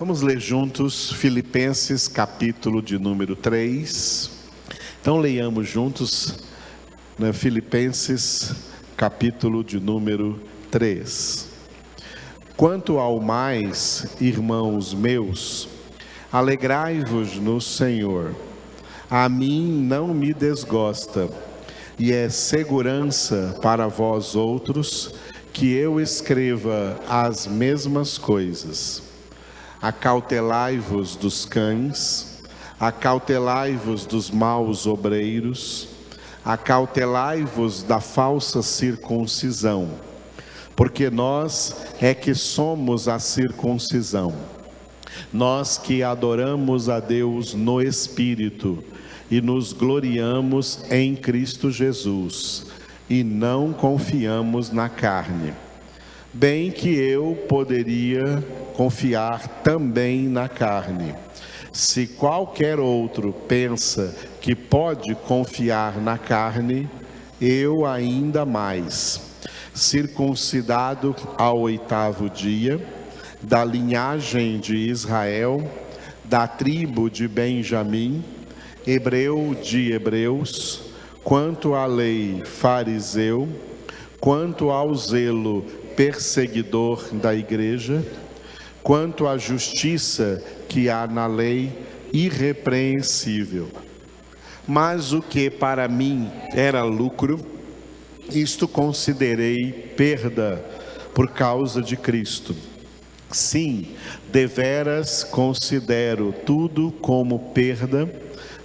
Vamos ler juntos Filipenses, capítulo de número 3. Então leiamos juntos, Filipenses, capítulo de número 3. Quanto ao mais, irmãos meus, alegrai-vos no Senhor. A mim não me desgosta, e é segurança para vós outros que eu escreva as mesmas coisas. Acautelai-vos dos cães, acautelai-vos dos maus obreiros, acautelai-vos da falsa circuncisão, porque nós é que somos a circuncisão, nós que adoramos a Deus no Espírito e nos gloriamos em Cristo Jesus, e não confiamos na carne. Bem que eu poderia confiar também na carne. Se qualquer outro pensa que pode confiar na carne, eu ainda mais. Circuncidado ao 8º dia, da linhagem de Israel, da tribo de Benjamim, hebreu de hebreus, quanto à lei fariseu, quanto ao zelo perseguidor da igreja, quanto à justiça que há na lei, irrepreensível. Mas o que para mim era lucro, isto considerei perda por causa de Cristo. Sim, deveras considero tudo como perda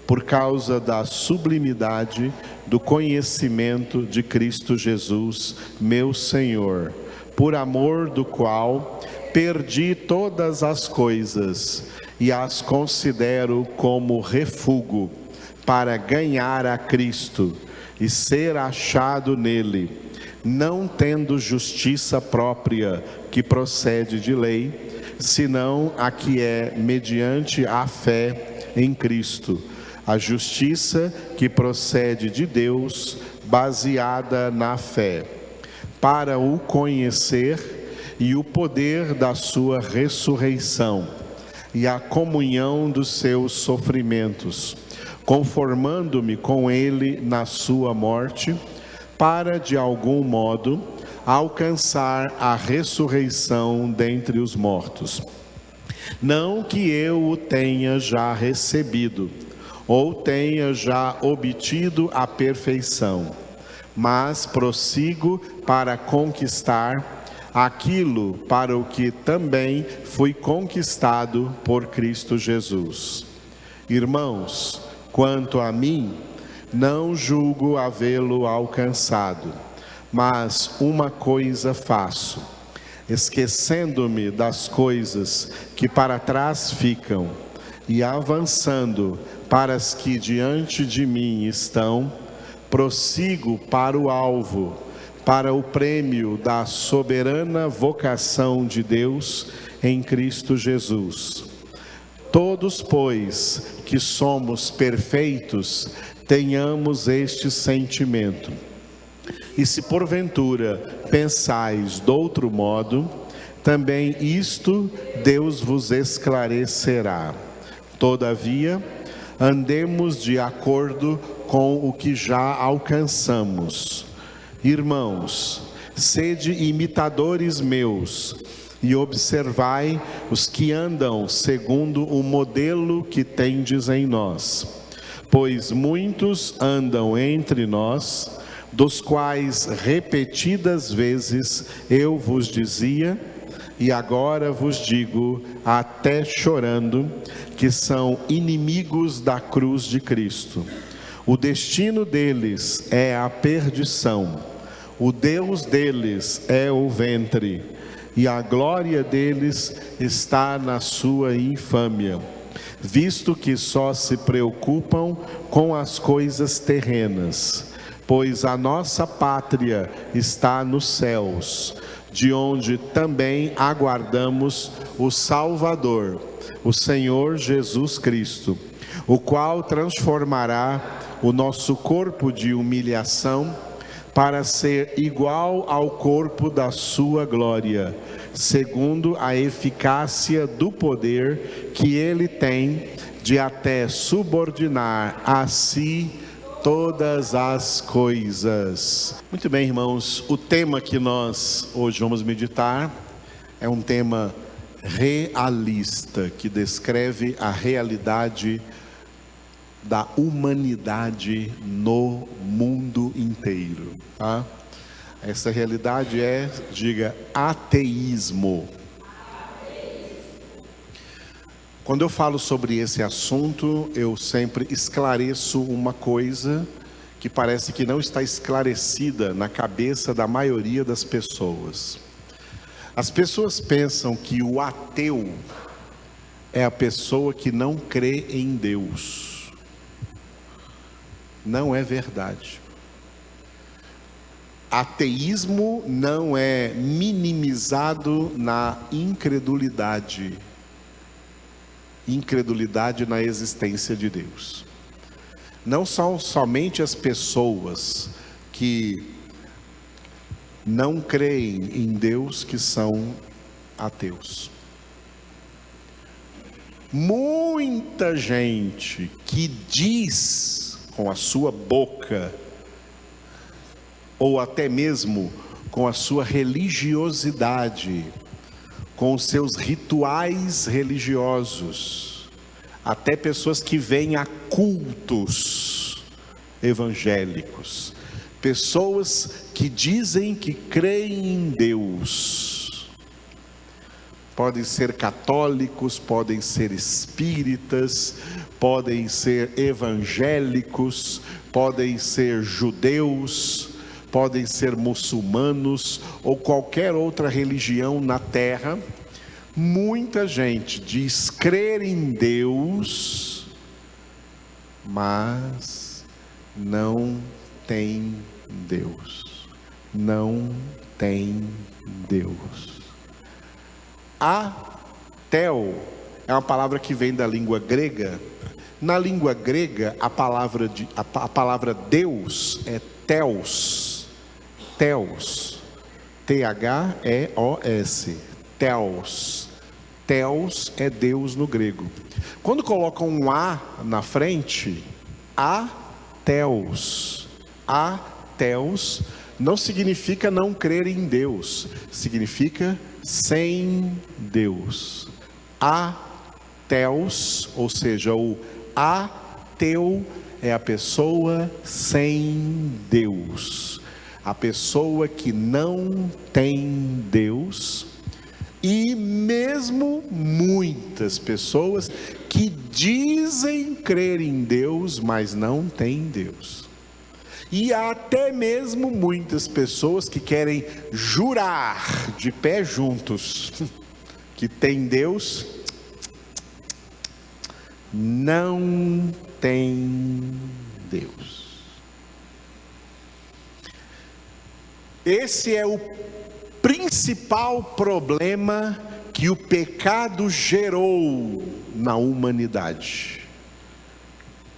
por causa da sublimidade do conhecimento de Cristo Jesus, meu Senhor, por amor do qual perdi todas as coisas e as considero como refúgio para ganhar a Cristo e ser achado nele, não tendo justiça própria que procede de lei, senão a que é mediante a fé em Cristo, a justiça que procede de Deus, baseada na fé, para o conhecer e o poder da sua ressurreição e a comunhão dos seus sofrimentos, conformando-me com ele na sua morte, para de algum modo alcançar a ressurreição dentre os mortos. Não que eu o tenha já recebido, ou tenha já obtido a perfeição, mas prossigo para conquistar aquilo para o que também fui conquistado por Cristo Jesus. Irmãos, quanto a mim, não julgo havê-lo alcançado, mas uma coisa faço, esquecendo-me das coisas que para trás ficam e avançando para as que diante de mim estão, prossigo para o alvo, para o prêmio da soberana vocação de Deus em Cristo Jesus. Todos, pois, que somos perfeitos, tenhamos este sentimento. E se porventura pensais de outro modo, também isto Deus vos esclarecerá. Todavia, andemos de acordo com o que já alcançamos. Irmãos, sede imitadores meus e observai os que andam segundo o modelo que tendes em nós. Pois muitos andam entre nós, dos quais repetidas vezes eu vos dizia, e agora vos digo, até chorando, que são inimigos da cruz de Cristo. O destino deles é a perdição, o Deus deles é o ventre, e a glória deles está na sua infâmia, visto que só se preocupam com as coisas terrenas, pois a nossa pátria está nos céus, de onde também aguardamos o Salvador, o Senhor Jesus Cristo, o qual transformará o nosso corpo de humilhação para ser igual ao corpo da sua glória, segundo a eficácia do poder que ele tem de até subordinar a si todas as coisas. Muito bem, irmãos, o tema que nós hoje vamos meditar é um tema realista, que descreve a realidade da humanidade no mundo inteiro, tá? Essa realidade é, diga, ateísmo. Quando eu falo sobre esse assunto, eu sempre esclareço uma coisa que parece que não está esclarecida na cabeça da maioria das pessoas. As pessoas pensam que o ateu é a pessoa que não crê em Deus. Não é verdade. Ateísmo não é minimizado na incredulidade. Incredulidade na existência de Deus. Não são somente as pessoas que não creem em Deus que são ateus. Muita gente que diz com a sua boca, ou até mesmo com a sua religiosidade, com os seus rituais religiosos, até pessoas que vêm a cultos evangélicos, pessoas que dizem que creem em Deus, podem ser católicos, podem ser espíritas, podem ser evangélicos, podem ser judeus, podem ser muçulmanos ou qualquer outra religião na terra. Muita gente diz crer em Deus, mas não tem Deus. Não tem Deus. Ateu é uma palavra que vem da língua grega. Na língua grega, a palavra Deus é Theos. Theos. T-H-E-O-S. Theos. Theos é Deus no grego. Quando colocam um A na frente, ateus. Ateus não significa não crer em Deus. Significa sem Deus. Ateus, ou seja, o ateu é a pessoa sem Deus, a pessoa que não tem Deus, e mesmo muitas pessoas que dizem crer em Deus, mas não têm Deus. E até mesmo muitas pessoas que querem jurar de pé juntos que tem Deus, não tem Deus. Esse é o principal problema que o pecado gerou na humanidade.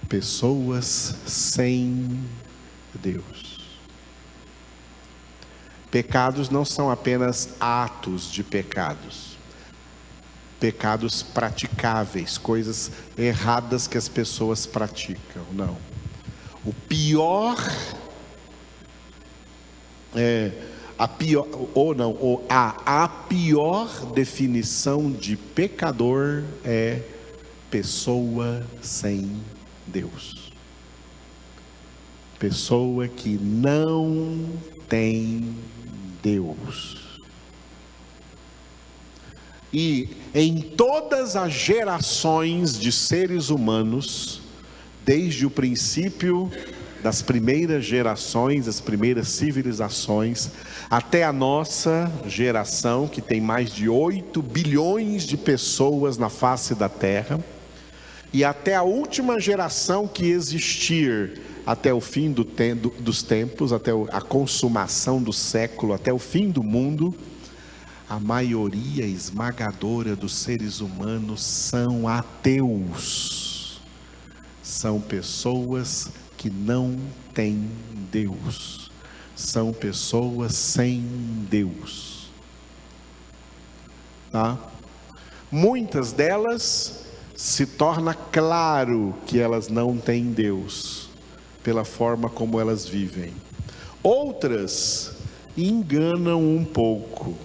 Pessoas sem Deus. Pecados não são apenas atos de pecados. Pecados praticáveis, coisas erradas que as pessoas praticam, não. O pior a pior definição de pecador é pessoa sem Deus. Pessoa que não tem Deus. E em todas as gerações de seres humanos, desde o princípio das primeiras gerações, das primeiras civilizações, até a nossa geração, que tem mais de 8 bilhões de pessoas na face da Terra, e até a última geração que existir, até o fim dos tempos, até a consumação do século, até o fim do mundo, a maioria esmagadora dos seres humanos são ateus. São pessoas que não têm Deus. são pessoas sem Deus. Tá? Muitas delas se torna claro que elas não têm Deus, pela forma como elas vivem. Outras enganam um pouco,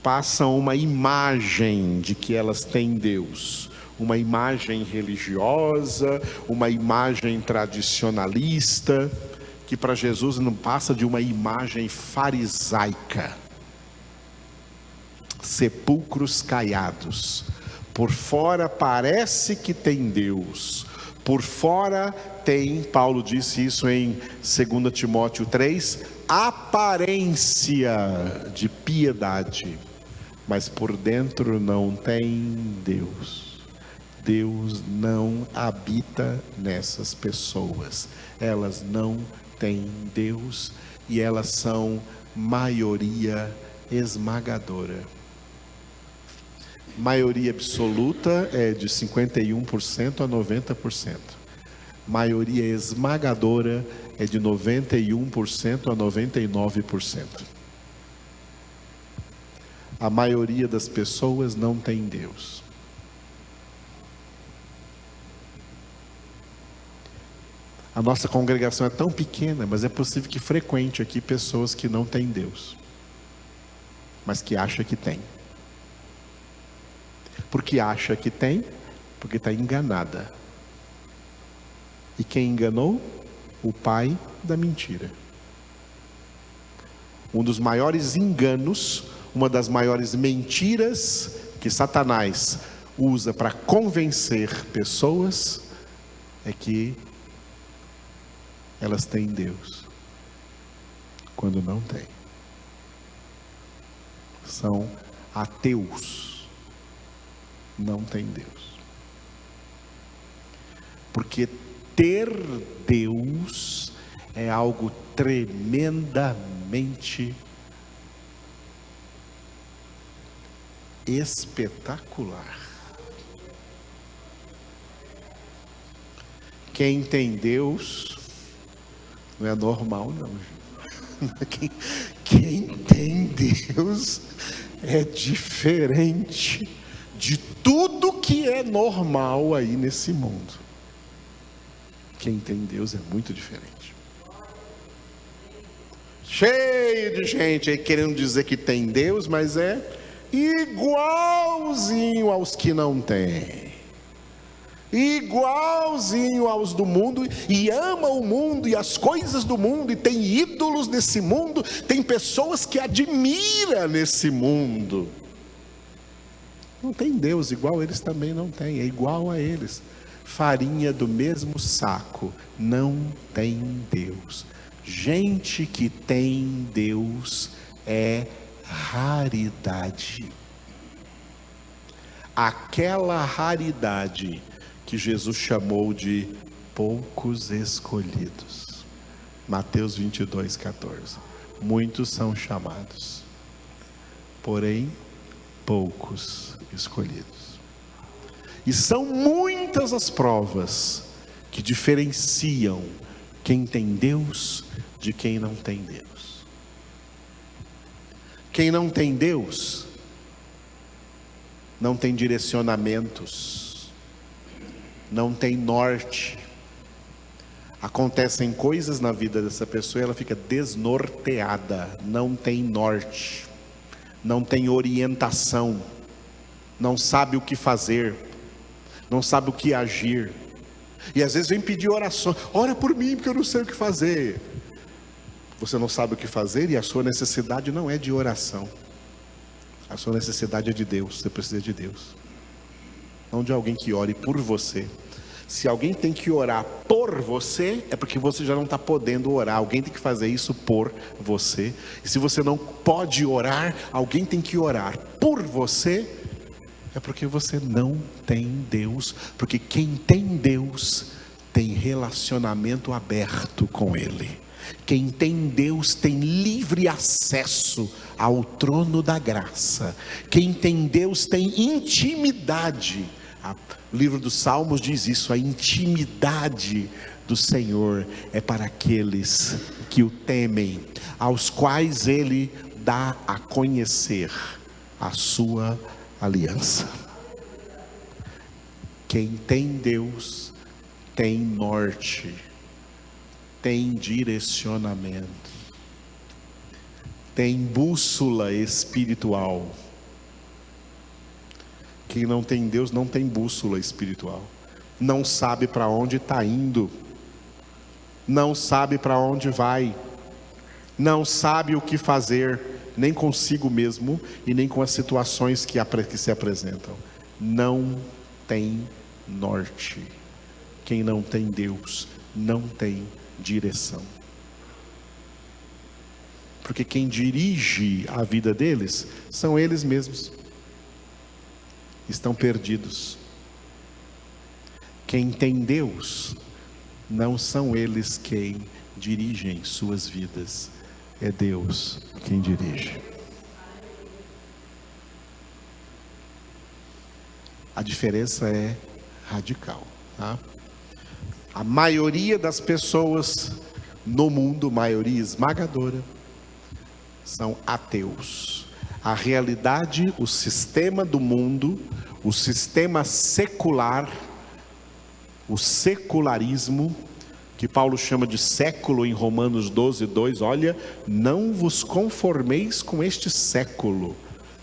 passam uma imagem de que elas têm Deus, uma imagem religiosa, uma imagem tradicionalista, que para Jesus não passa de uma imagem farisaica. Sepulcros caiados, por fora parece que tem Deus, por fora tem, Paulo disse isso em 2 Timóteo 3, aparência de piedade, mas por dentro não tem Deus. Deus não habita nessas pessoas, elas não têm Deus e elas são maioria esmagadora. Maioria absoluta é de 51% a 90%. Maioria esmagadora é de 91% a 99%. A maioria das pessoas não tem Deus. A nossa congregação é tão pequena, mas é possível que frequente aqui pessoas que não têm Deus, mas que acham que tem. Porque acha que tem, porque está enganada. E quem enganou? O pai da mentira. Um dos maiores enganos, uma das maiores mentiras que Satanás usa para convencer pessoas é que elas têm Deus, quando não têm. São ateus. Não tem Deus. Porque ter Deus é algo tremendamente espetacular. Quem tem Deus não é normal, não. Quem tem Deus é diferente de tudo que é normal aí nesse mundo. Quem tem Deus é muito diferente. Cheio de gente aí querendo dizer que tem Deus, mas é igualzinho aos que não têm. Igualzinho aos do mundo, e ama o mundo e as coisas do mundo, e tem ídolos nesse mundo, tem pessoas que admira nesse mundo. Não tem Deus, igual eles também não têm, é igual a eles. Farinha do mesmo saco, não tem Deus. Gente que tem Deus é raridade. Aquela raridade que Jesus chamou de poucos escolhidos. Mateus 22:14. Muitos são chamados, porém poucos escolhidos. E são muitas as provas que diferenciam quem tem Deus de quem não tem Deus. Quem não tem Deus não tem direcionamentos, não tem norte. Acontecem coisas na vida dessa pessoa e ela fica desnorteada, não tem norte, não tem orientação, não sabe o que fazer, não sabe o que agir. E às vezes vem pedir oração, ora por mim porque eu não sei o que fazer. Você não sabe o que fazer e a sua necessidade não é de oração. A sua necessidade é de Deus, você precisa de Deus. Não de alguém que ore por você. Se alguém tem que orar por você, é porque você já não está podendo orar. Alguém tem que fazer isso por você. E se você não pode orar, alguém tem que orar por você. É porque você não tem Deus. Porque quem tem Deus tem relacionamento aberto com Ele. Quem tem Deus tem livre acesso ao trono da graça. Quem tem Deus tem intimidade. O livro dos Salmos diz isso, a intimidade do Senhor é para aqueles que o temem, aos quais Ele dá a conhecer a sua aliança. Quem tem Deus tem norte, tem direcionamento, tem bússola espiritual. Quem não tem Deus não tem bússola espiritual, não sabe para onde está indo, não sabe para onde vai, não sabe o que fazer, nem consigo mesmo e nem com as situações que se apresentam. Não tem norte. Quem não tem Deus não tem direção. Porque quem dirige a vida deles são eles mesmos. Estão perdidos. Quem tem Deus, não são eles quem dirigem suas vidas, é Deus quem dirige. A diferença é radical, tá? A maioria das pessoas no mundo, maioria esmagadora, são ateus. A realidade, o sistema do mundo, o sistema secular, o secularismo, que Paulo chama de século em Romanos 12:2, olha, não vos conformeis com este século.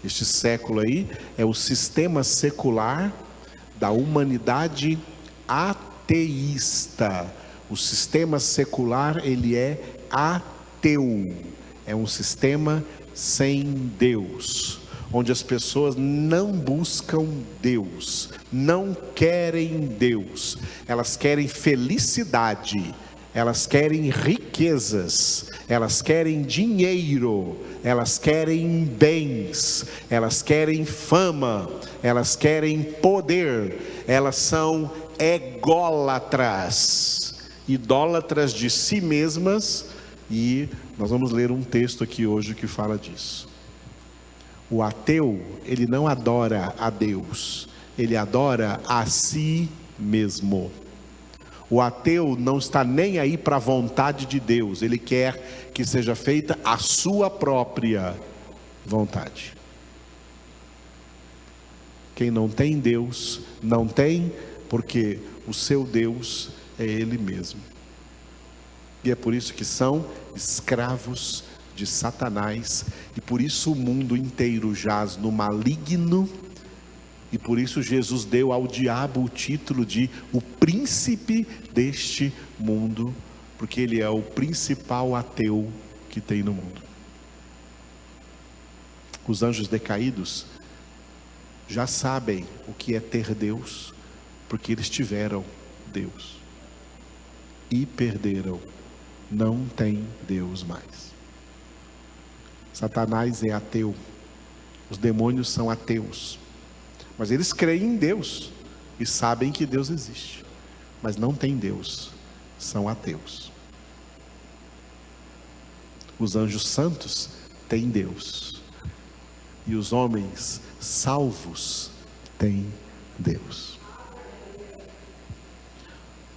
Este século aí é o sistema secular da humanidade ateísta. O sistema secular, ele é ateu. É um sistema sem Deus, onde as pessoas não buscam Deus, não querem Deus, elas querem felicidade, elas querem riquezas, elas querem dinheiro, elas querem bens, elas querem fama, elas querem poder, elas são ególatras, idólatras de si mesmas. E nós vamos ler um texto aqui hoje que fala disso. O ateu, ele não adora a Deus, ele adora a si mesmo. O ateu não está nem aí para a vontade de Deus, ele quer que seja feita a sua própria vontade. Quem não tem Deus, não tem, porque o seu Deus é Ele mesmo. E é por isso que são escravos de Satanás, e por isso o mundo inteiro jaz no maligno, e por isso Jesus deu ao diabo o título de o príncipe deste mundo, porque ele é o principal ateu que tem no mundo. Os anjos decaídos já sabem o que é ter Deus, porque eles tiveram Deus e perderam. Não tem Deus mais. Satanás é ateu, os demônios são ateus, mas eles creem em Deus e sabem que Deus existe, mas não tem Deus, são ateus. Os anjos santos têm Deus, e os homens salvos têm Deus.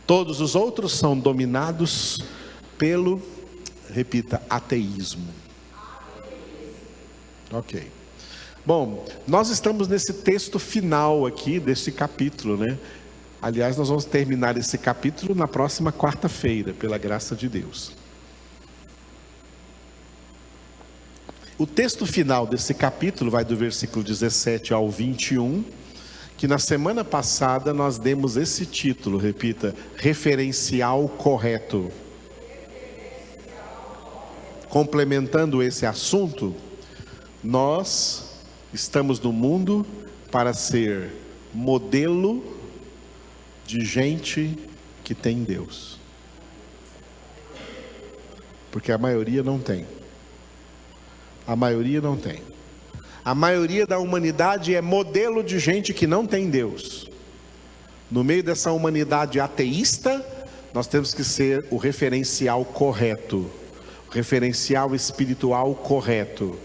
Todos os outros são dominados pelo, repita, ateísmo. Ok. Bom, nós estamos nesse texto final aqui desse capítulo, né? Aliás, nós vamos terminar esse capítulo na próxima quarta-feira, pela graça de Deus. O texto final desse capítulo vai do versículo 17 ao 21, que na semana passada nós demos esse título, repita, referencial correto. Complementando esse assunto, nós estamos no mundo para ser modelo de gente que tem Deus, porque a maioria não tem. A maioria não tem. A maioria da humanidade é modelo de gente que não tem Deus. No meio dessa humanidade ateísta, nós temos que ser o referencial correto, o referencial espiritual correto,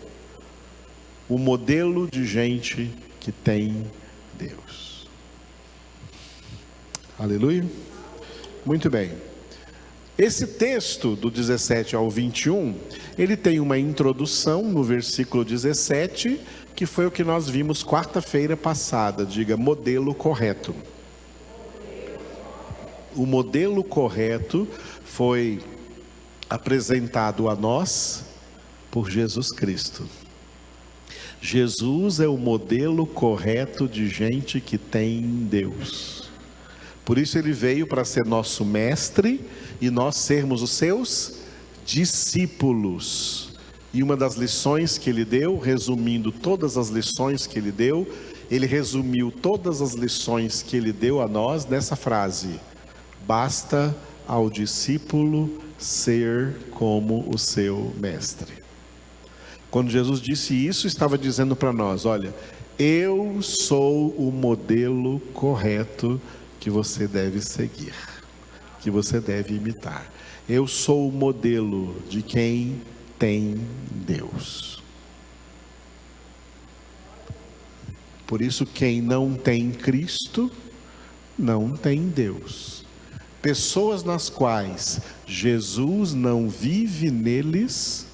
o modelo de gente que tem Deus. Aleluia. Muito bem. Esse texto do 17 ao 21, ele tem uma introdução no versículo 17, que foi o que nós vimos quarta-feira passada, diga modelo correto. O modelo correto foi apresentado a nós por Jesus Cristo. Jesus é o modelo correto de gente que tem Deus. Por isso ele veio para ser nosso mestre e nós sermos os seus discípulos. E uma das lições que ele deu, resumindo todas as lições que ele deu, ele resumiu todas as lições que ele deu a nós nessa frase: basta ao discípulo ser como o seu mestre. Quando Jesus disse isso, estava dizendo para nós: olha, eu sou o modelo correto que você deve seguir, que você deve imitar. Eu sou o modelo de quem tem Deus. Por isso, quem não tem Cristo, não tem Deus. Pessoas nas quais Jesus não vive neles,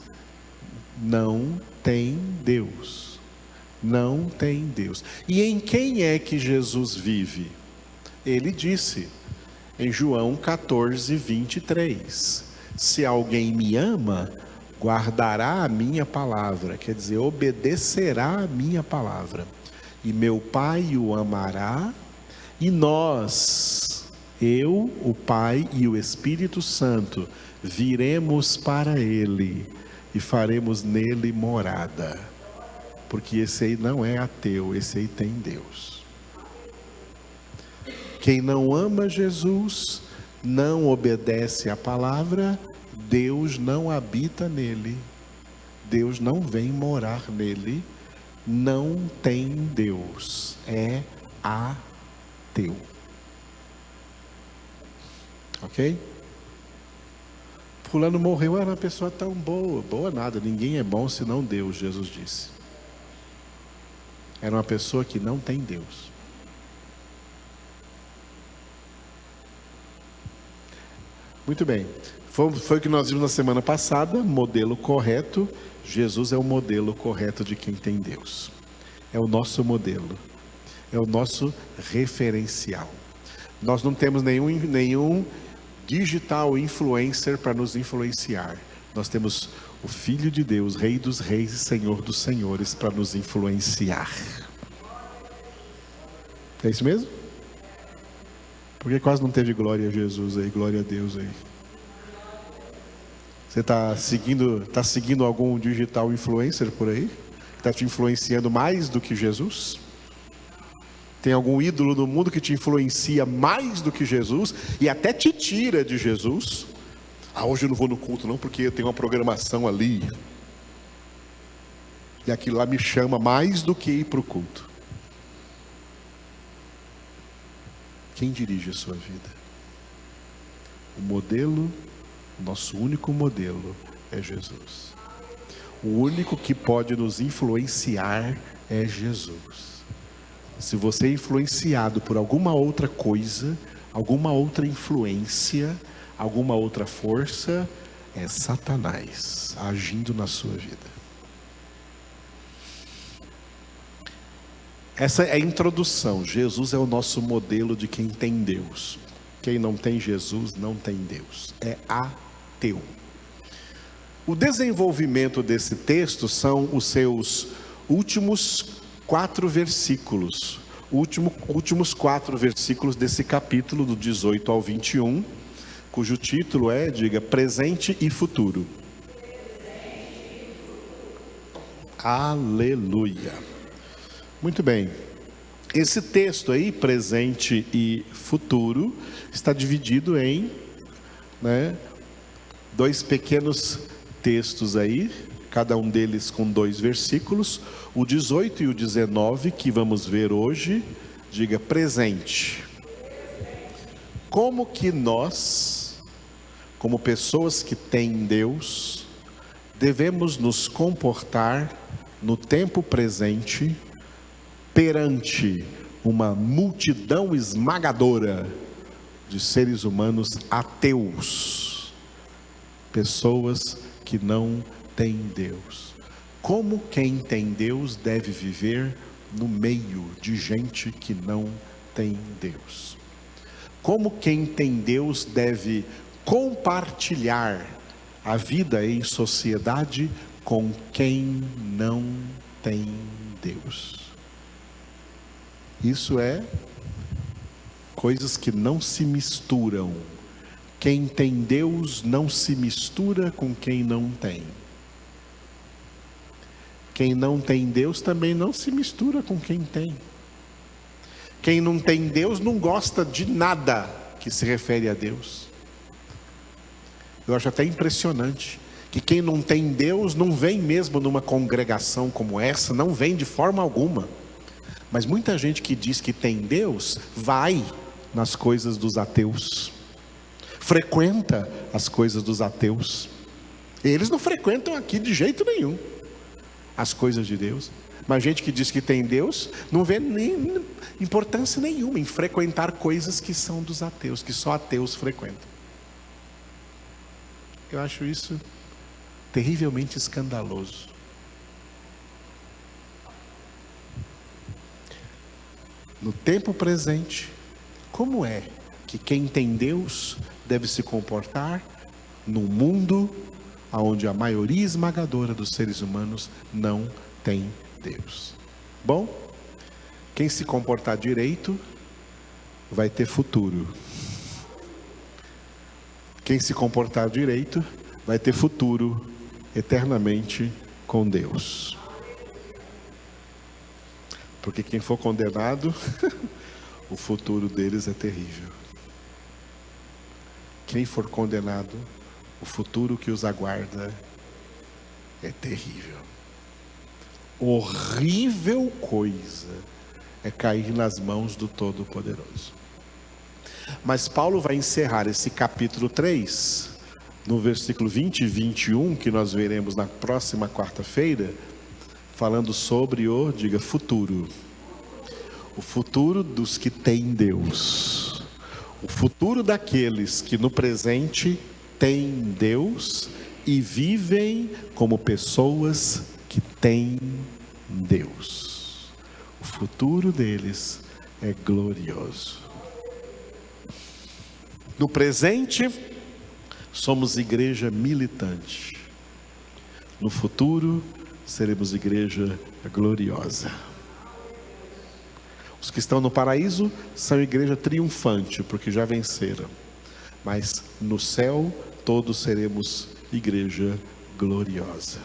não tem Deus. Não tem Deus. E em quem é que Jesus vive? Ele disse em João 14, 23: se alguém me ama, guardará a minha palavra, quer dizer, obedecerá a minha palavra, e meu Pai o amará, e nós, eu, o Pai e o Espírito Santo, viremos para ele e faremos nele morada, porque esse aí não é ateu, esse aí tem Deus. Quem não ama Jesus, não obedece à palavra, Deus não habita nele, Deus não vem morar nele, não tem Deus, é ateu. Ok? Fulano morreu, era uma pessoa tão boa. Boa nada, ninguém é bom senão Deus, Jesus disse. Era uma pessoa que não tem Deus. Muito bem, foi o que nós vimos na semana passada, modelo correto. Jesus é o modelo correto de quem tem Deus. É o nosso modelo, é o nosso referencial. Nós não temos nenhum digital influencer para nos influenciar. Nós temos o Filho de Deus, Rei dos Reis e Senhor dos Senhores, para nos influenciar. É isso mesmo? Porque quase não teve glória a Jesus aí, glória a Deus aí. Você está seguindo algum digital influencer por aí? Que está te influenciando mais do que Jesus? Tem algum ídolo no mundo que te influencia mais do que Jesus e até te tira de Jesus? Ah, hoje eu não vou no culto não, porque eu tenho uma programação ali. E aquilo lá me chama mais do que ir para o culto. Quem dirige a sua vida? O modelo, o nosso único modelo é Jesus. O único que pode nos influenciar é Jesus. Se você é influenciado por alguma outra coisa, alguma outra influência, alguma outra força, é Satanás agindo na sua vida. Essa é a introdução. Jesus é o nosso modelo de quem tem Deus. Quem não tem Jesus não tem Deus, é ateu. O desenvolvimento desse texto são os seus últimos 4 versículos. Últimos 4 versículos desse capítulo, do 18 ao 21, cujo título é, diga, presente e futuro. Aleluia. Muito bem, esse texto aí, presente e futuro, está dividido em 2 pequenos textos aí, cada um deles com 2 versículos, o 18 e o 19, que vamos ver hoje, diga presente. Como que nós, como pessoas que têm Deus, devemos nos comportar no tempo presente, perante uma multidão esmagadora de seres humanos ateus. pessoas que não têm Deus. Como quem tem Deus deve viver no meio de gente que não tem Deus? Como quem tem Deus deve compartilhar a vida em sociedade com quem não tem Deus? Isso é coisas que não se misturam. Quem tem Deus não se mistura com quem não tem. Quem não tem Deus também não se mistura com quem tem. Quem não tem Deus não gosta de nada que se refere a Deus. Eu acho até impressionante que quem não tem Deus não vem mesmo numa congregação como essa, não vem de forma alguma. Mas muita gente que diz que tem Deus, vai nas coisas dos ateus, frequenta as coisas dos ateus. Eles não frequentam aqui de jeito nenhum as coisas de Deus. Mas gente que diz que tem Deus, não vê nem importância nenhuma em frequentar coisas que são dos ateus, que só ateus frequentam. Eu acho isso terrivelmente escandaloso. No tempo presente, como é que quem tem Deus deve se comportar num mundo onde a maioria esmagadora dos seres humanos não tem Deus? Bom, quem se comportar direito vai ter futuro. Quem se comportar direito vai ter futuro eternamente com Deus. Porque quem for condenado, o futuro deles é terrível. Quem for condenado, o futuro que os aguarda é terrível. Horrível coisa é cair nas mãos do Todo-Poderoso. Mas Paulo vai encerrar esse capítulo 3, no versículo 20 e 21, que nós veremos na próxima quarta-feira, falando sobre o, diga, futuro. O futuro dos que têm Deus. O futuro daqueles que no presente têm Deus e vivem como pessoas que têm Deus. O futuro deles é glorioso. No presente, somos igreja militante. No futuro, seremos igreja gloriosa. Os que estão no paraíso são igreja triunfante, porque já venceram. Mas no céu, todos seremos igreja gloriosa.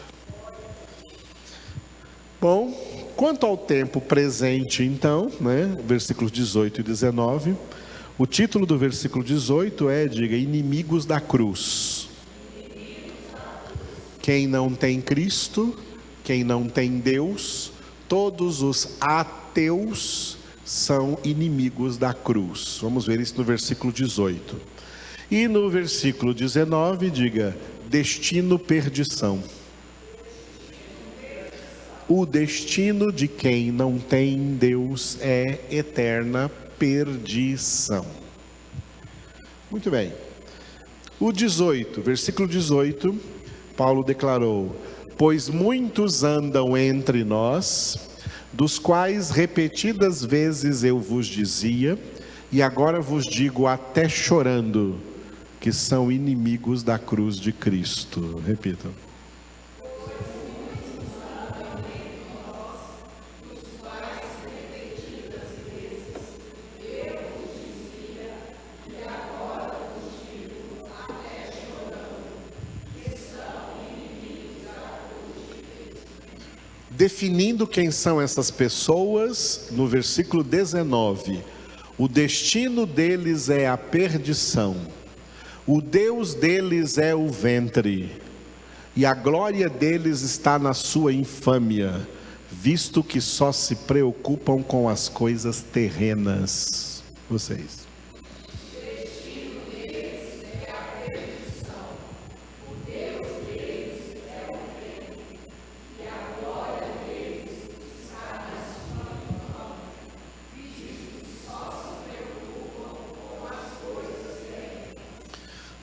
Bom, quanto ao tempo presente, então, versículos 18 e 19, o título do versículo 18 é, diga, inimigos da cruz. Quem não tem Cristo, quem não tem Deus, todos os ateus são inimigos da cruz. Vamos ver isso no versículo 18. E no versículo 19, diga, destino perdição. O destino de quem não tem Deus é eterna perdição. Muito bem. O 18, versículo 18, Paulo declarou: pois muitos andam entre nós, dos quais repetidas vezes eu vos dizia, e agora vos digo até chorando, que são inimigos da cruz de Cristo. Repitam. Definindo quem são essas pessoas, no versículo 19, o destino deles é a perdição, o Deus deles é o ventre, e a glória deles está na sua infâmia, visto que só se preocupam com as coisas terrenas. Vocês.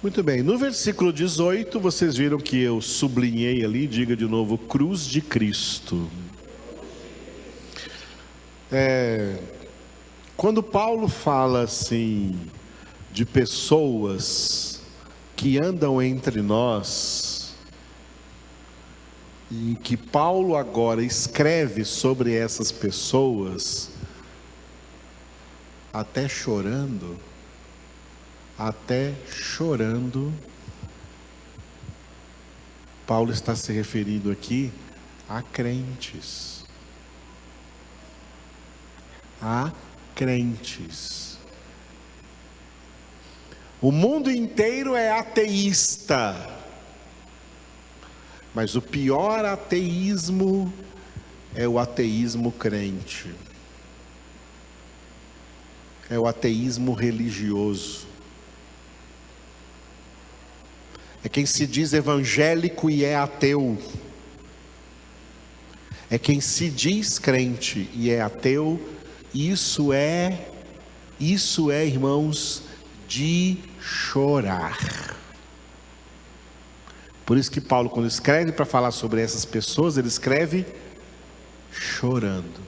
Muito bem, no versículo 18, vocês viram que eu sublinhei ali, diga de novo, cruz de Cristo. Quando Paulo fala assim, de pessoas que andam entre nós, e que Paulo agora escreve sobre essas pessoas, até chorando, Paulo está se referindo aqui a crentes. A crentes. O mundo inteiro é ateísta, mas o pior ateísmo é o ateísmo crente. É o ateísmo religioso. É quem se diz evangélico e é ateu. É quem se diz crente e é ateu. Isso é, irmãos, de chorar. Por isso que Paulo, quando escreve para falar sobre essas pessoas, ele escreve chorando.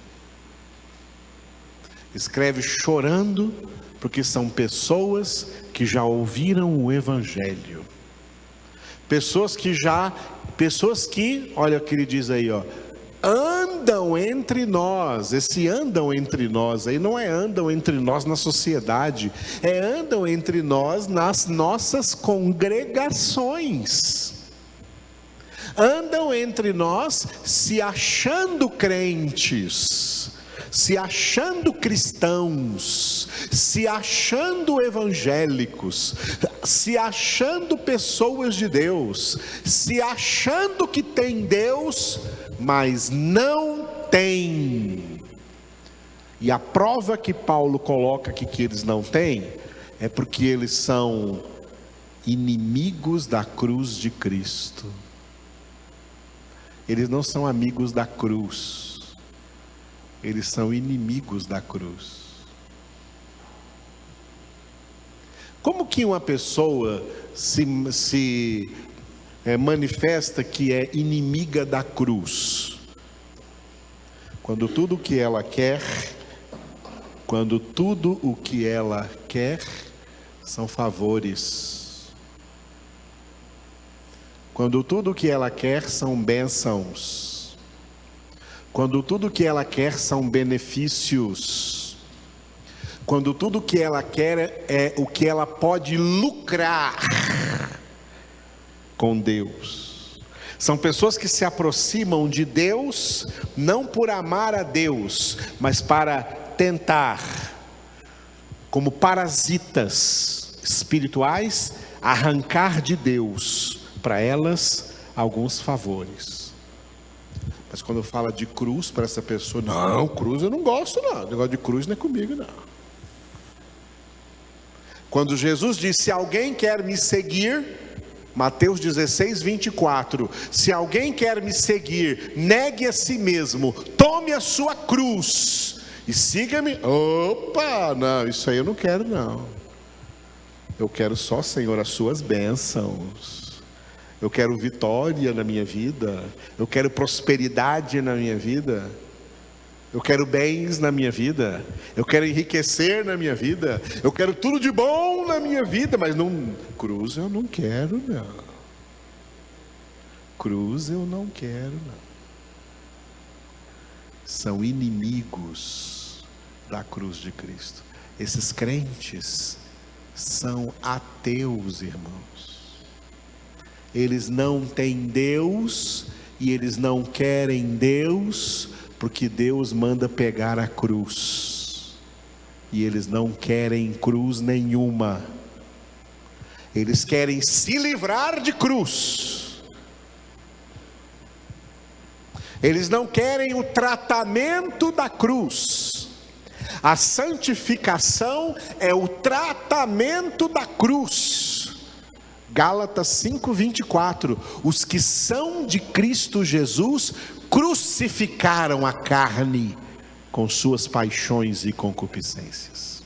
Escreve chorando, porque são pessoas que já ouviram o Evangelho. Pessoas que, olha o que ele diz aí, ó, andam entre nós. Esse andam entre nós aí não é andam entre nós na sociedade, é andam entre nós nas nossas congregações. Andam entre nós se achando crentes, se achando cristãos, se achando evangélicos, se achando pessoas de Deus, se achando que tem Deus, mas não tem. E a prova que Paulo coloca aqui que eles não têm, é porque eles são inimigos da cruz de Cristo. Eles não são amigos da cruz, eles são inimigos da cruz. Como que uma pessoa se manifesta que é inimiga da cruz? Quando tudo o que ela quer são favores. Quando tudo o que ela quer são bênçãos. Quando tudo o que ela quer são benefícios. Quando tudo o que ela quer é o que ela pode lucrar com Deus. São pessoas que se aproximam de Deus, não por amar a Deus, mas para tentar, como parasitas espirituais, arrancar de Deus para elas alguns favores. Mas quando fala de cruz para essa pessoa, não, cruz eu não gosto não, o negócio de cruz não é comigo não. Quando Jesus disse, se alguém quer me seguir, Mateus 16, 24, se alguém quer me seguir, negue a si mesmo, tome a sua cruz e siga-me. Opa, não, isso aí eu não quero não. Eu quero só, Senhor, as suas bênçãos. Eu quero vitória na minha vida, eu quero prosperidade na minha vida, eu quero bens na minha vida, eu quero enriquecer na minha vida, eu quero tudo de bom na minha vida, mas não, cruz eu não quero não, cruz eu não quero não. São inimigos da cruz de Cristo. Esses crentes são ateus, irmãos. Eles não têm Deus e eles não querem Deus, porque Deus manda pegar a cruz. E eles não querem cruz nenhuma. Eles querem se livrar de cruz. Eles não querem o tratamento da cruz. A santificação é o tratamento da cruz. Gálatas 5:24, os que são de Cristo Jesus crucificaram a carne com suas paixões e concupiscências.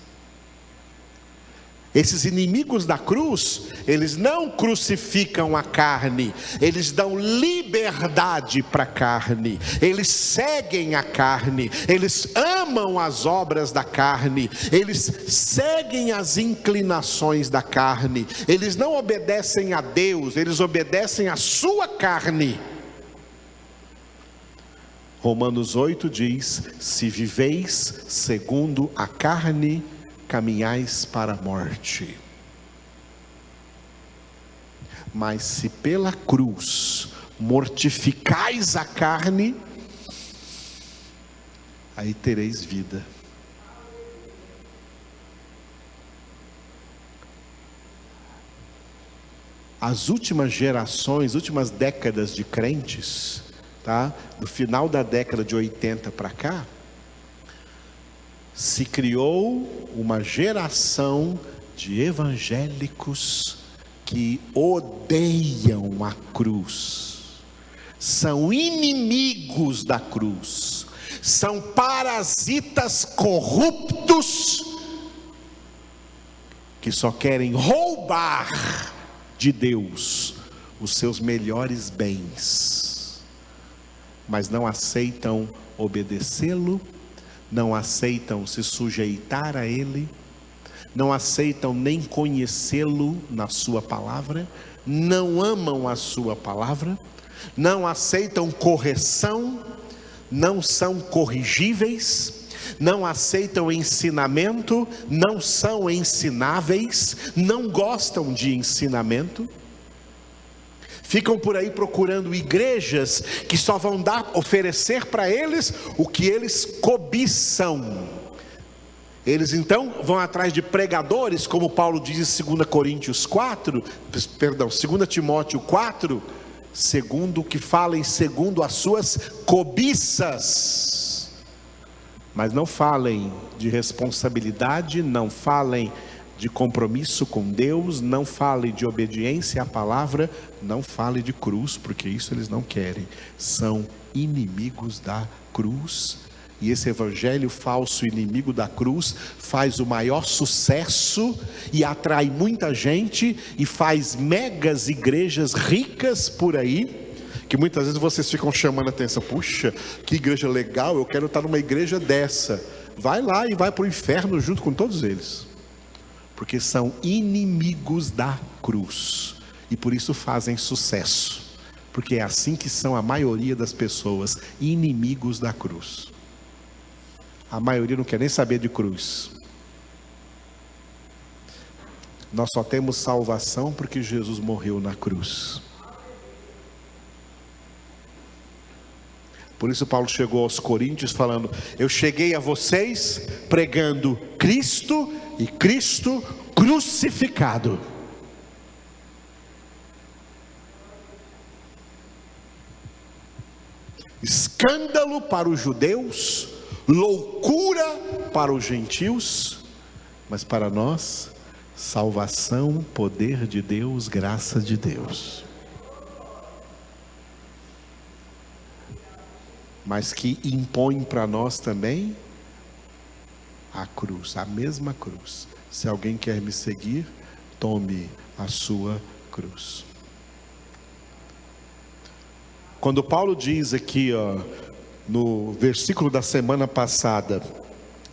Esses inimigos da cruz, eles não crucificam a carne, eles dão liberdade para a carne, eles seguem a carne, eles amam as obras da carne, eles seguem as inclinações da carne, eles não obedecem a Deus, eles obedecem à sua carne. Romanos 8 diz: se viveis segundo a carne, caminhais para a morte. Mas se pela cruz mortificais a carne, aí tereis vida. As últimas gerações, últimas décadas de crentes, tá? Do final da década de 80 para cá, se criou uma geração de evangélicos que odeiam a cruz, são inimigos da cruz, são parasitas corruptos, que só querem roubar de Deus os seus melhores bens, mas não aceitam obedecê-lo, não aceitam se sujeitar a Ele, não aceitam nem conhecê-lo na sua palavra, não amam a sua palavra, não aceitam correção, não são corrigíveis, não aceitam ensinamento, não são ensináveis, não gostam de ensinamento. Ficam por aí procurando igrejas que só vão oferecer para eles o que eles cobiçam. Eles então vão atrás de pregadores, como Paulo diz em 2 Timóteo 4, segundo que falem segundo as suas cobiças. Mas não falem de responsabilidade, não falem de compromisso com Deus, não fale de obediência à palavra, não fale de cruz, porque isso eles não querem. São inimigos da cruz, e esse evangelho falso, inimigo da cruz, faz o maior sucesso e atrai muita gente e faz megas igrejas ricas por aí, que muitas vezes vocês ficam chamando a atenção: puxa, que igreja legal, eu quero estar numa igreja dessa. Vai lá e vai para o inferno junto com todos eles, porque são inimigos da cruz, e por isso fazem sucesso, porque é assim que são a maioria das pessoas, inimigos da cruz. A maioria não quer nem saber de cruz. Nós só temos salvação porque Jesus morreu na cruz. Por isso Paulo chegou aos Coríntios falando: eu cheguei a vocês pregando Cristo e Cristo crucificado. Escândalo para os judeus, loucura para os gentios, mas para nós, salvação, poder de Deus, graça de Deus. Mas que impõe para nós também a cruz, a mesma cruz. Se alguém quer me seguir, tome a sua cruz. Quando Paulo diz aqui, no versículo da semana passada,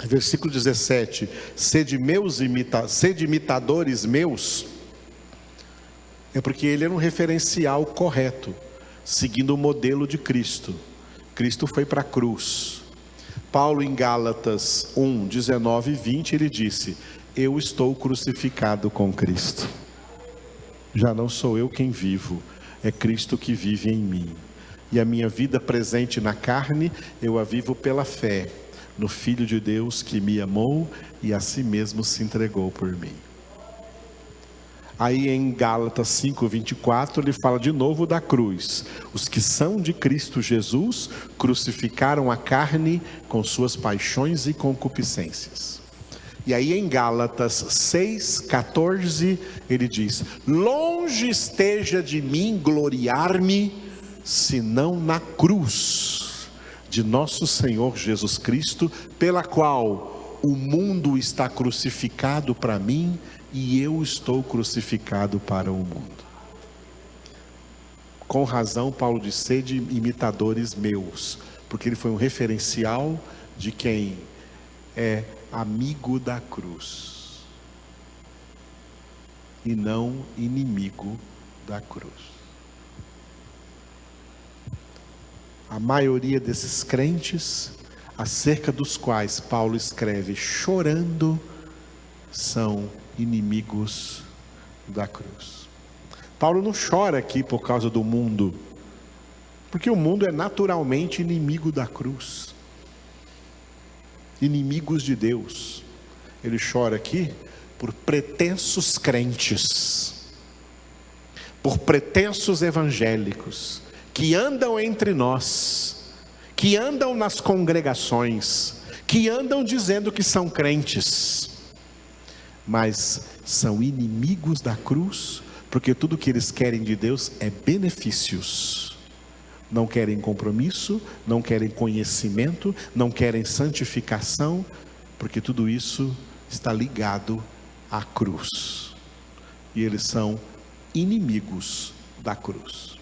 versículo 17, sede imitadores meus, é porque ele era um referencial correto, seguindo o modelo de Cristo. Cristo foi para a cruz. Paulo, em Gálatas 1, 19 e 20, ele disse: eu estou crucificado com Cristo, já não sou eu quem vivo, é Cristo que vive em mim. E a minha vida presente na carne, eu a vivo pela fé no Filho de Deus que me amou e a si mesmo se entregou por mim. Aí em Gálatas 5:24 ele fala de novo da cruz. Os que são de Cristo Jesus crucificaram a carne com suas paixões e concupiscências. E aí em Gálatas 6:14 ele diz: longe esteja de mim gloriar-me, senão na cruz de nosso Senhor Jesus Cristo, pela qual o mundo está crucificado para mim e eu estou crucificado para o mundo. Com razão, Paulo diz: sede imitadores meus, porque ele foi um referencial de quem é amigo da cruz e não inimigo da cruz. A maioria desses crentes, acerca dos quais Paulo escreve chorando, são inimigos da cruz. Paulo não chora aqui por causa do mundo, porque o mundo é naturalmente inimigo da cruz, inimigos de Deus. Ele chora aqui por pretensos crentes, por pretensos evangélicos, que andam entre nós, que andam nas congregações, que andam dizendo que são crentes, mas são inimigos da cruz, porque tudo que eles querem de Deus é benefícios. Não querem compromisso, não querem conhecimento, não querem santificação, porque tudo isso está ligado à cruz. E eles são inimigos da cruz.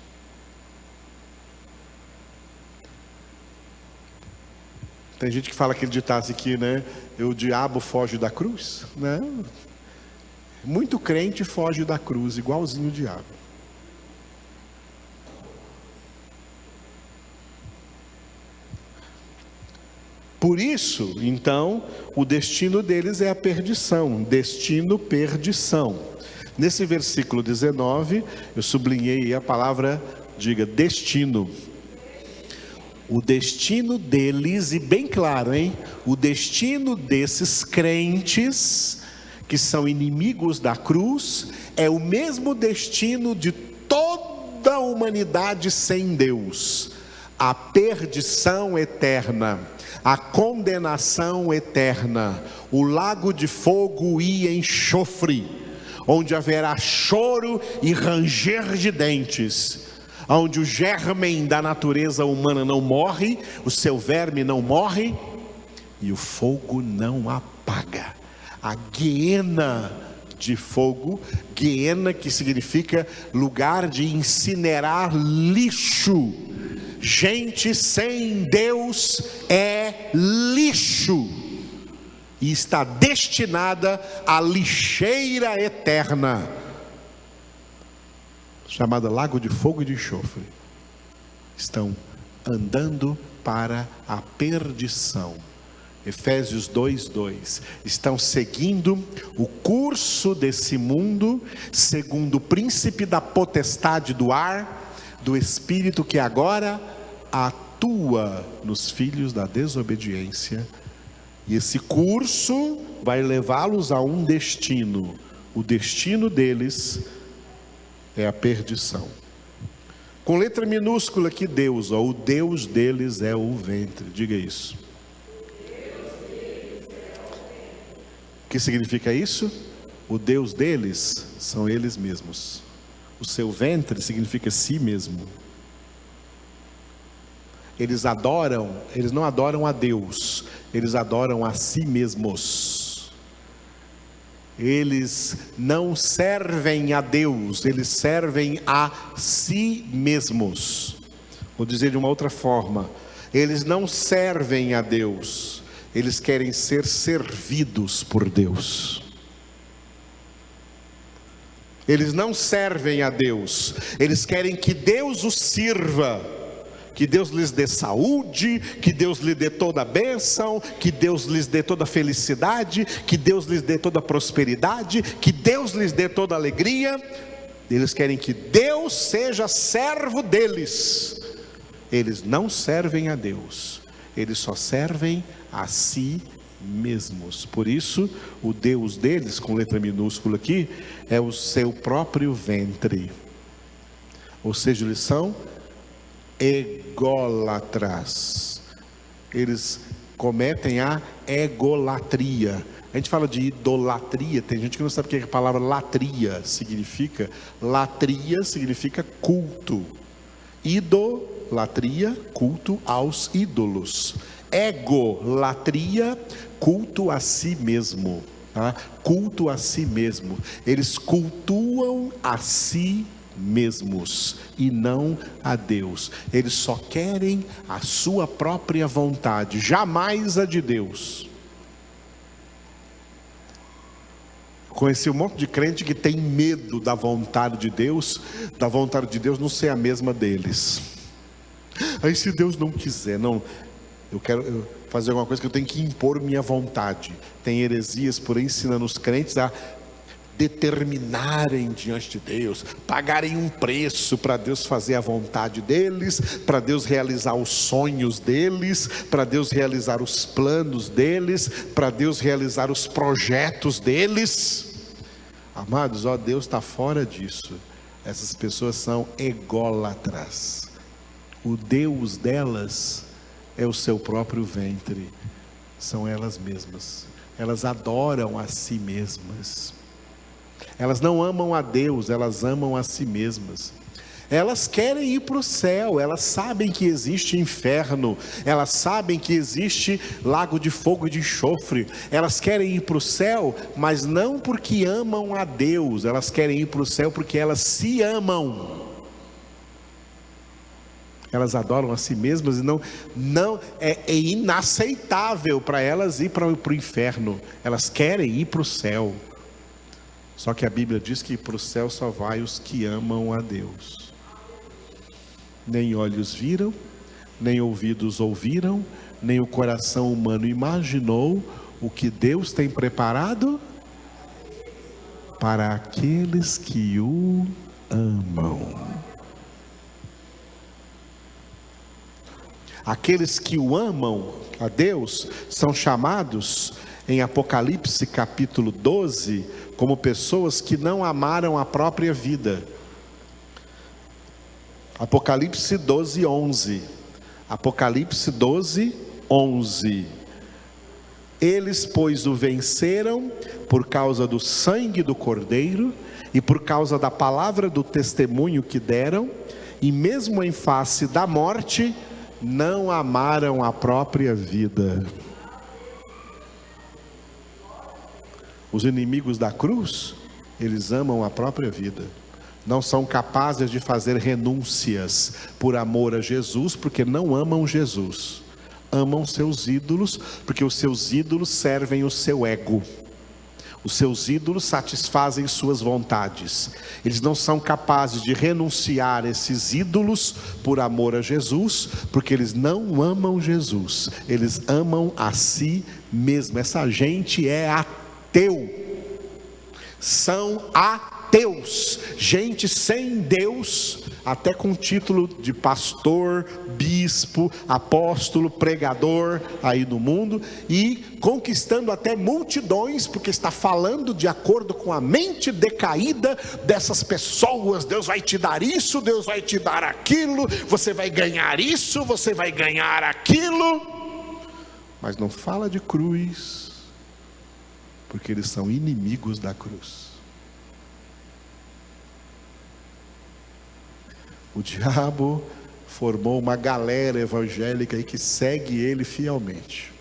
Tem gente que fala aquele ditado aqui, né? O diabo foge da cruz, né? Muito crente foge da cruz, igualzinho o diabo. Por isso, então, o destino deles é a perdição. Destino, perdição. Nesse versículo 19, eu sublinhei a palavra, diga, destino. O destino deles, e bem claro, hein? O destino desses crentes, que são inimigos da cruz, é o mesmo destino de toda a humanidade sem Deus: a perdição eterna, a condenação eterna, o lago de fogo e enxofre, onde haverá choro e ranger de dentes, onde o germen da natureza humana não morre, o seu verme não morre, e o fogo não apaga. A guiena de fogo, guiena que significa lugar de incinerar lixo. Gente sem Deus é lixo, e está destinada à lixeira eterna, chamada lago de fogo e de enxofre. Estão andando para a perdição. Efésios 2:2. Estão seguindo o curso desse mundo, segundo o príncipe da potestade do ar, do espírito que agora atua nos filhos da desobediência. E esse curso vai levá-los a um destino. O destino deles é a perdição. Com letra minúscula aqui, Deus, ó, o Deus deles é o ventre. Diga isso. O que significa isso? O Deus deles são eles mesmos. O seu ventre significa si mesmo. Eles não adoram a Deus, eles adoram a si mesmos. Eles não servem a Deus, eles servem a si mesmos. Vou dizer de uma outra forma: eles não servem a Deus, eles querem ser servidos por Deus. Eles não servem a Deus, eles querem que Deus os sirva. Que Deus lhes dê saúde, que Deus lhes dê toda a bênção, que Deus lhes dê toda a felicidade, que Deus lhes dê toda a prosperidade, que Deus lhes dê toda a alegria. Eles querem que Deus seja servo deles. Eles não servem a Deus, eles só servem a si mesmos. Por isso, o Deus deles, com letra minúscula aqui, é o seu próprio ventre. Ou seja, eles são ególatras. Eles cometem a egolatria. A gente fala de idolatria, tem gente que não sabe o que a palavra latria significa. Latria significa culto. Idolatria, culto aos ídolos. Egolatria, culto a si mesmo. Culto a si mesmo. Eles cultuam a si mesmos e não a Deus. Eles só querem a sua própria vontade, jamais a de Deus. Conheci um monte de crente que tem medo da vontade de Deus não ser a mesma deles. Aí se Deus não quiser, não, eu quero fazer alguma coisa que eu tenho que impor minha vontade. Tem heresias por aí ensinando os crentes a determinarem diante de Deus, pagarem um preço para Deus fazer a vontade deles, para Deus realizar os sonhos deles, para Deus realizar os planos deles, para Deus realizar os projetos deles. Amados, Deus está fora disso. Essas pessoas são ególatras. O Deus delas é o seu próprio ventre, são elas mesmas. Elas adoram a si mesmas. Elas não amam a Deus, elas amam a si mesmas. Elas querem ir para o céu, elas sabem que existe inferno, elas sabem que existe lago de fogo e de enxofre. Elas querem ir para o céu, mas não porque amam a Deus, elas querem ir para o céu porque elas se amam. Elas adoram a si mesmas e não é inaceitável para elas ir para o inferno. Elas querem ir para o céu. Só que a Bíblia diz que para o céu só vai os que amam a Deus. Nem olhos viram, nem ouvidos ouviram, nem o coração humano imaginou o que Deus tem preparado para aqueles que o amam. Aqueles que o amam a Deus são chamados em Apocalipse capítulo 12 como pessoas que não amaram a própria vida. Apocalipse 12, 11. Apocalipse 12, 11. Eles, pois, o venceram por causa do sangue do Cordeiro e por causa da palavra do testemunho que deram, e mesmo em face da morte, não amaram a própria vida. Os inimigos da cruz, eles amam a própria vida. Não são capazes de fazer renúncias por amor a Jesus, porque não amam Jesus. Amam seus ídolos, porque os seus ídolos servem o seu ego. Os seus ídolos satisfazem suas vontades. Eles não são capazes de renunciar a esses ídolos por amor a Jesus, porque eles não amam Jesus. Eles amam a si mesmo. Essa gente é ateu. São ateus. Gente sem Deus, até com título de pastor, bispo, apóstolo, pregador aí no mundo, e conquistando até multidões, porque está falando de acordo com a mente decaída dessas pessoas. Deus vai te dar isso, Deus vai te dar aquilo, você vai ganhar isso, você vai ganhar aquilo, mas não fala de cruz, porque eles são inimigos da cruz. O diabo formou uma galera evangélica aí que segue ele fielmente.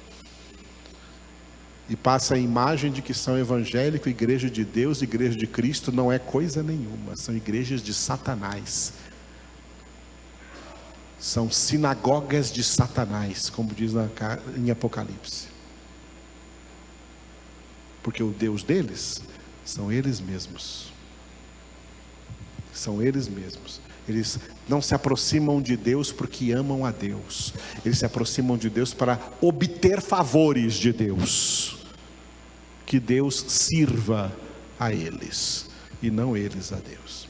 E passa a imagem de que são evangélicos, igreja de Deus, igreja de Cristo. Não é coisa nenhuma, são igrejas de Satanás. São sinagogas de Satanás, como diz em Apocalipse. Porque o Deus deles são eles mesmos. São eles mesmos. Eles não se aproximam de Deus porque amam a Deus. Eles se aproximam de Deus para obter favores de Deus. Que Deus sirva a eles e não eles a Deus.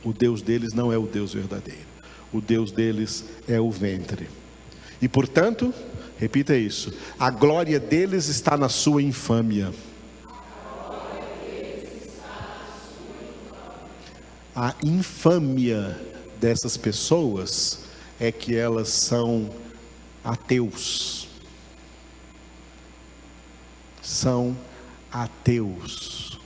O Deus deles não é o Deus verdadeiro. O Deus deles é o ventre. E portanto, repita isso: a glória deles está na sua infâmia. A infâmia dessas pessoas é que elas são ateus. São ateus.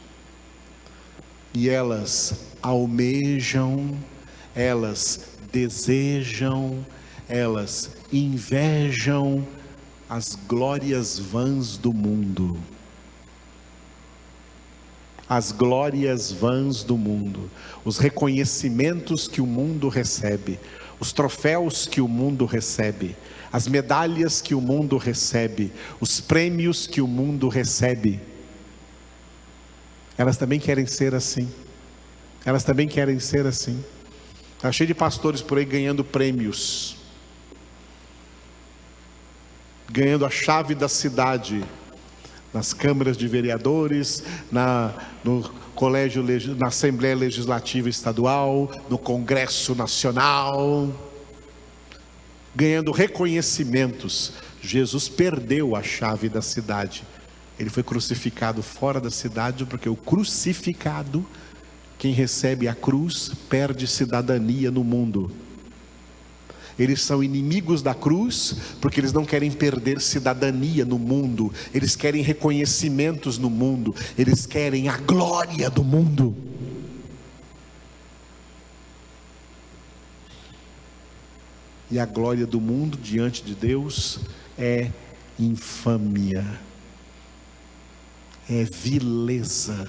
E elas almejam, elas desejam, elas invejam as glórias vãs do mundo. as glórias vãs do mundo, os reconhecimentos que o mundo recebe, os troféus que o mundo recebe, as medalhas que o mundo recebe, os prêmios que o mundo recebe. Elas também querem ser assim. Elas também querem ser assim. Está cheio de pastores por aí ganhando prêmios, ganhando a chave da cidade, nas câmaras de vereadores, no colégio, na Assembleia Legislativa Estadual, no Congresso Nacional, ganhando reconhecimentos. Jesus perdeu a chave da cidade. Ele foi crucificado fora da cidade, porque o crucificado, quem recebe a cruz, perde cidadania no mundo. Eles são inimigos da cruz, porque eles não querem perder cidadania no mundo. Eles querem reconhecimentos no mundo. Eles querem a glória do mundo. E a glória do mundo diante de Deus é infâmia, é vileza,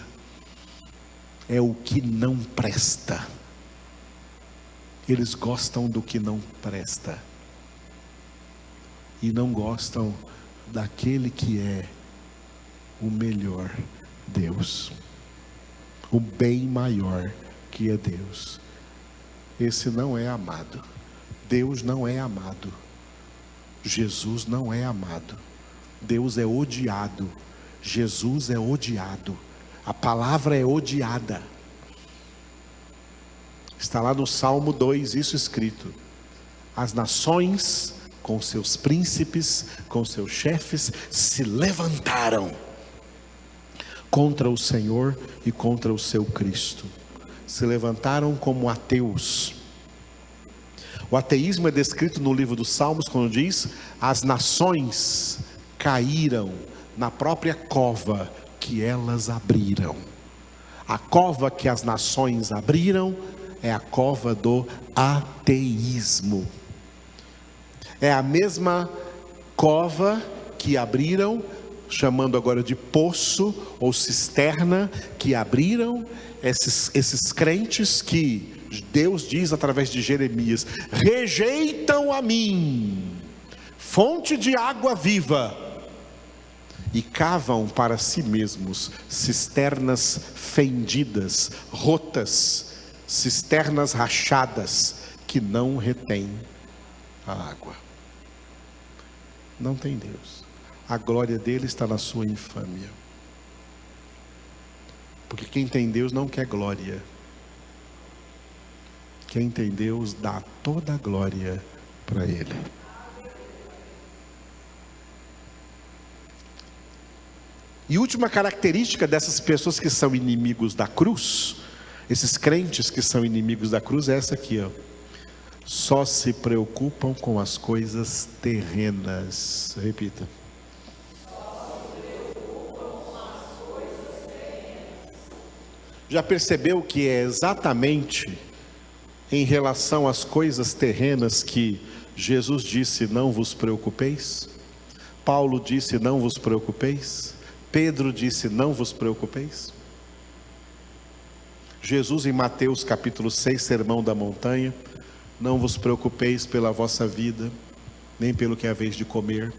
é o que não presta. Eles gostam do que não presta e não gostam daquele que é o melhor Deus, o bem maior que é Deus. Esse não é amado. Deus não é amado. Jesus não é amado. Deus é odiado. Jesus é odiado. A palavra é odiada. Está lá no Salmo 2 isso escrito: as nações com seus príncipes, com seus chefes, se levantaram contra o Senhor e contra o seu Cristo. Se levantaram como ateus. O ateísmo é descrito no livro dos Salmos quando diz: as nações caíram na própria cova que elas abriram. A cova que as nações abriram é a cova do ateísmo. É a mesma cova que abriram, chamando agora de poço ou cisterna, que abriram esses crentes que Deus diz através de Jeremias: rejeitam a mim, fonte de água viva, e cavam para si mesmos cisternas fendidas, rotas, cisternas rachadas, que não retêm a água. Não tem Deus. A glória dele está na sua infâmia. Porque quem tem Deus não quer glória. Quem tem Deus dá toda a glória para ele. E última característica dessas pessoas que são inimigos da cruz, esses crentes que são inimigos da cruz, é essa aqui, ó. Só se preocupam com as coisas terrenas. Repita. Já percebeu que é exatamente em relação às coisas terrenas que Jesus disse: não vos preocupeis? Paulo disse: não vos preocupeis? Pedro disse: não vos preocupeis? Jesus em Mateus capítulo 6, Sermão da Montanha: não vos preocupeis pela vossa vida, nem pelo que haveis de comer,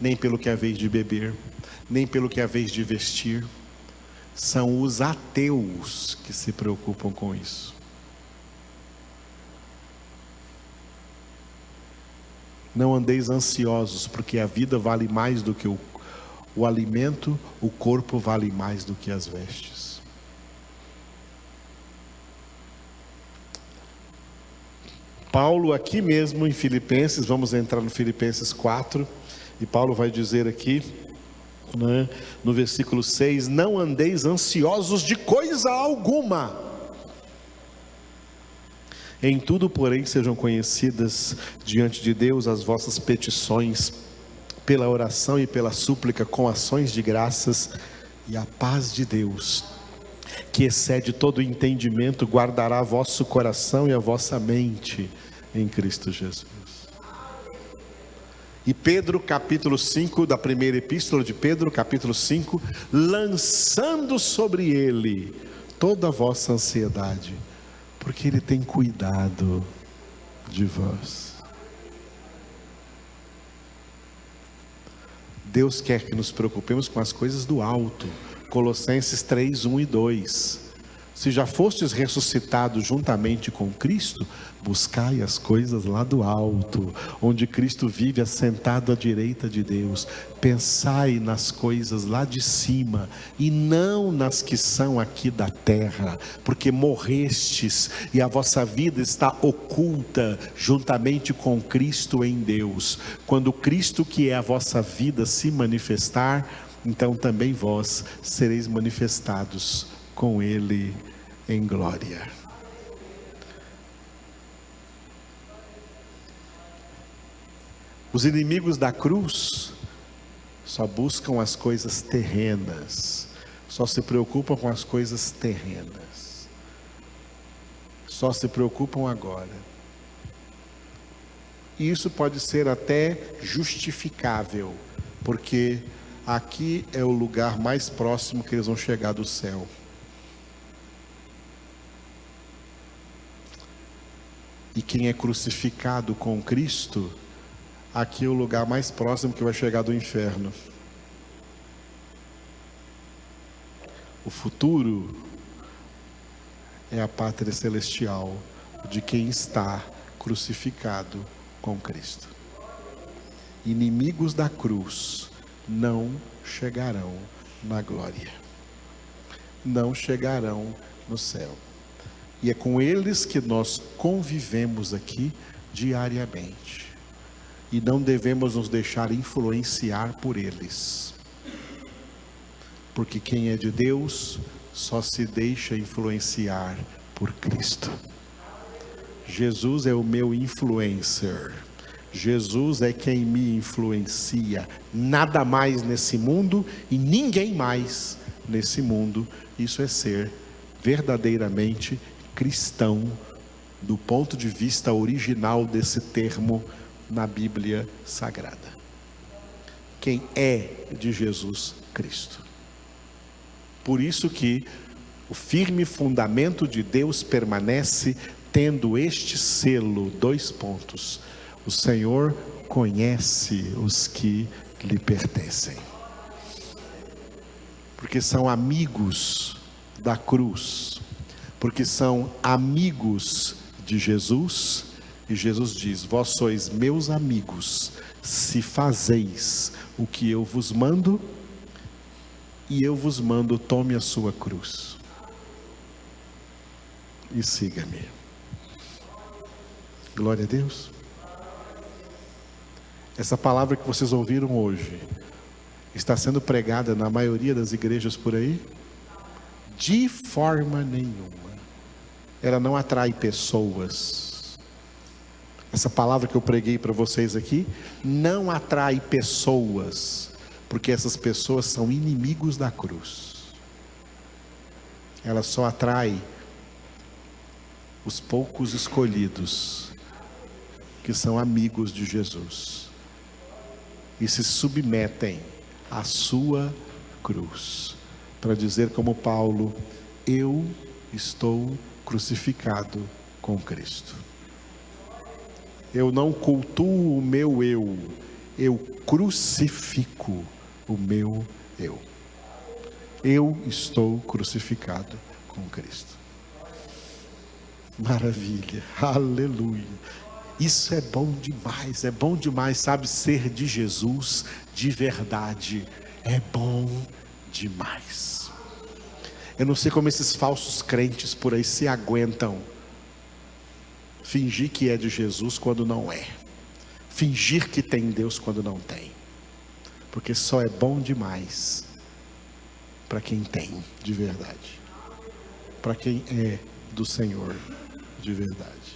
nem pelo que haveis de beber, nem pelo que haveis de vestir. São os ateus que se preocupam com isso. Não andeis ansiosos, porque a vida vale mais do que o alimento, o corpo vale mais do que as vestes. Paulo aqui mesmo em Filipenses, vamos entrar no Filipenses 4, e Paulo vai dizer aqui, né, no versículo 6, não andeis ansiosos de coisa alguma. Em tudo, porém, sejam conhecidas diante de Deus as vossas petições, pela oração e pela súplica, com ações de graças, e a paz de Deus, que excede todo entendimento, guardará vosso coração e a vossa mente em Cristo Jesus. E Pedro, capítulo 5, da primeira epístola de Pedro, capítulo 5, lançando sobre ele toda a vossa ansiedade, porque ele tem cuidado de vós. Deus quer que nos preocupemos com as coisas do alto. Colossenses 3, 1 e 2. Se já fostes ressuscitados juntamente com Cristo, buscai as coisas lá do alto, onde Cristo vive assentado à direita de Deus. Pensai nas coisas lá de cima, e não nas que são aqui da terra, porque morrestes, e a vossa vida está oculta juntamente com Cristo em Deus. Quando Cristo, que é a vossa vida, se manifestar, então também vós sereis manifestados com Ele em glória. Os inimigos da cruz só buscam as coisas terrenas, só se preocupam com as coisas terrenas, só se preocupam agora. E isso pode ser até justificável, porque aqui é o lugar mais próximo que eles vão chegar do céu. E quem é crucificado com Cristo, aqui é o lugar mais próximo que vai chegar do inferno. O futuro é a pátria celestial de quem está crucificado com Cristo. Inimigos da cruz não chegarão na glória, não chegarão no céu. E é com eles que nós convivemos aqui diariamente, e não devemos nos deixar influenciar por eles, porque quem é de Deus só se deixa influenciar por Cristo. Jesus é o meu influencer, Jesus é quem me influencia, nada mais nesse mundo e ninguém mais nesse mundo. Isso é ser verdadeiramente cristão, do ponto de vista original desse termo na Bíblia Sagrada. Quem é de Jesus Cristo. Por isso que o firme fundamento de Deus permanece tendo este selo, 2 pontos. O Senhor conhece os que lhe pertencem, porque são amigos da cruz, porque são amigos de Jesus. E Jesus diz: vós sois meus amigos, se fazeis o que eu vos mando, e eu vos mando, tome a sua cruz e siga-me. Glória a Deus. Essa palavra que vocês ouviram hoje está sendo pregada na maioria das igrejas por aí? De forma nenhuma. Ela não atrai pessoas. Essa palavra que eu preguei para vocês aqui não atrai pessoas, porque essas pessoas são inimigos da cruz. Ela só atrai os poucos escolhidos, que são amigos de Jesus e se submetem à sua cruz, para dizer como Paulo: eu estou crucificado com Cristo. Eu não cultuo o meu eu crucifico o meu eu. Eu estou crucificado com Cristo. Maravilha, aleluia. Isso é bom demais, sabe? Ser de Jesus de verdade é bom demais. Eu não sei como esses falsos crentes por aí se aguentam fingir que é de Jesus quando não é, fingir que tem Deus quando não tem, porque só é bom demais para quem tem de verdade, para quem é do Senhor de verdade.